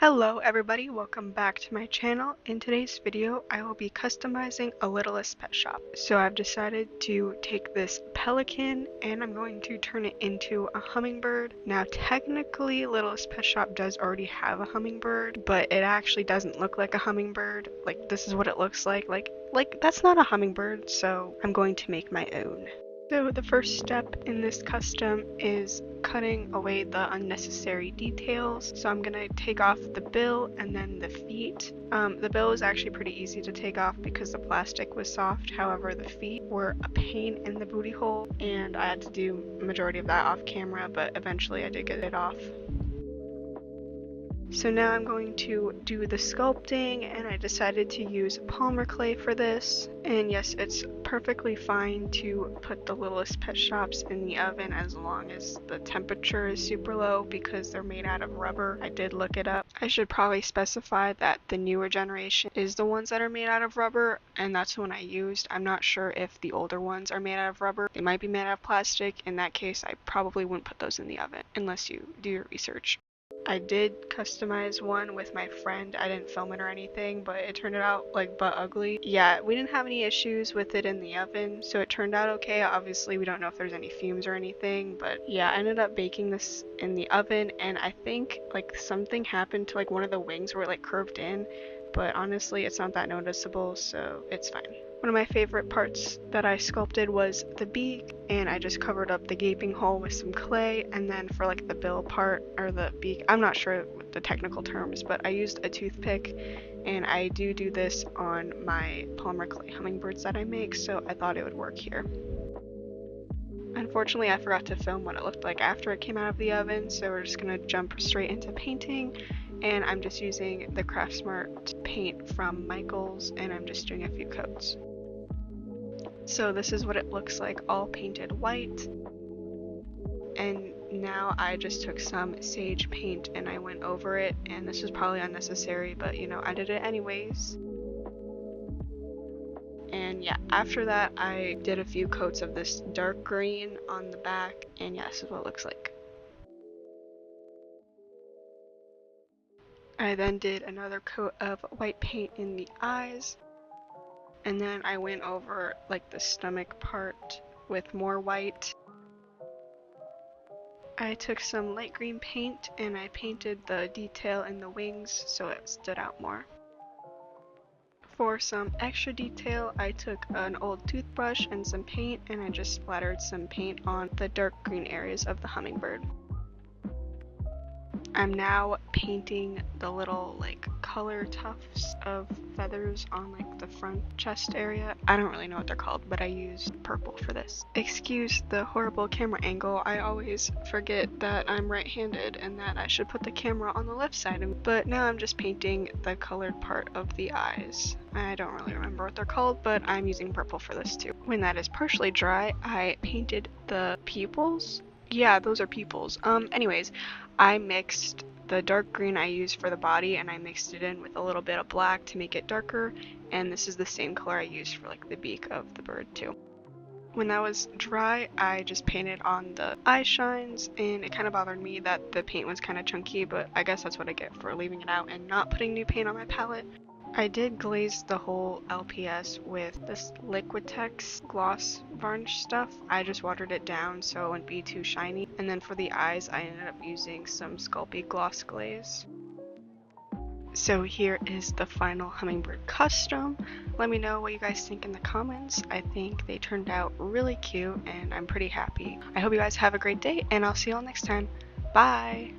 Hello everybody, welcome back to my channel. In today's video, I will be customizing a Littlest Pet Shop. So I've decided to take this pelican and I'm going to turn it into a hummingbird. Now technically Littlest Pet Shop does already have a hummingbird, but it actually doesn't look like a hummingbird. Like this is what it looks like. Like that's not a hummingbird, so I'm going to make my own. So the first step in this custom is cutting away the unnecessary details. So I'm gonna take off the bill and then the feet. The bill is actually pretty easy to take off because the plastic was soft. However, the feet were a pain in the booty hole and I had to do a majority of that off camera, but eventually I did get it off. So now I'm going to do the sculpting and I decided to use Polymer clay for this. And yes, it's perfectly fine to put the Littlest Pet Shops in the oven as long as the temperature is super low because they're made out of rubber. I did look it up. I should probably specify that the newer generation is the ones that are made out of rubber and that's the one I used. I'm not sure if the older ones are made out of rubber. They might be made out of plastic. In that case, I probably wouldn't put those in the oven unless you do your research. I did customize one with my friend. I didn't film it or anything, but it turned out like butt ugly. Yeah, we didn't have any issues with it in the oven, so it turned out okay. Obviously, we don't know if there's any fumes or anything, but yeah, I ended up baking this in the oven, and I think like something happened to like one of the wings where it like curved in, but honestly, it's not that noticeable, so it's fine. One of my favorite parts that I sculpted was the beak, and I just covered up the gaping hole with some clay, and then for like the bill part, or the beak, I'm not sure what the technical terms, but I used a toothpick, and I do this on my Polymer clay hummingbirds that I make, so I thought it would work here. Unfortunately, I forgot to film what it looked like after it came out of the oven, so we're just gonna jump straight into painting. And I'm just using the Craftsmart paint from Michaels and I'm just doing a few coats. So this is what it looks like all painted white. And now I just took some sage paint and I went over it, and this was probably unnecessary, but you know, I did it anyways. And yeah, after that I did a few coats of this dark green on the back, and yeah, this is what it looks like. I then did another coat of white paint in the eyes, and then I went over like the stomach part with more white. I took some light green paint and I painted the detail in the wings so it stood out more. For some extra detail, I took an old toothbrush and some paint and I just splattered some paint on the dark green areas of the hummingbird. I'm now painting the little like color tufts of feathers on like the front chest area. I don't really know what they're called, but I used purple for this. Excuse the horrible camera angle. I always forget that I'm right-handed and that I should put the camera on the left side. But now I'm just painting the colored part of the eyes. I don't really remember what they're called, but I'm using purple for this too. When that is partially dry, I painted the pupils. Yeah, those are pupils. Anyways, I mixed the dark green I used for the body and I mixed it in with a little bit of black to make it darker, and this is the same color I used for like the beak of the bird too. When that was dry, I just painted on the eye shines, and it kind of bothered me that the paint was kind of chunky, but I guess that's what I get for leaving it out and not putting new paint on my palette. I did glaze the whole LPS with this Liquitex gloss varnish stuff. I just watered it down so it wouldn't be too shiny. And then for the eyes, I ended up using some Sculpey gloss glaze. So here is the final hummingbird custom. Let me know what you guys think in the comments. I think they turned out really cute and I'm pretty happy. I hope you guys have a great day and I'll see you all next time. Bye!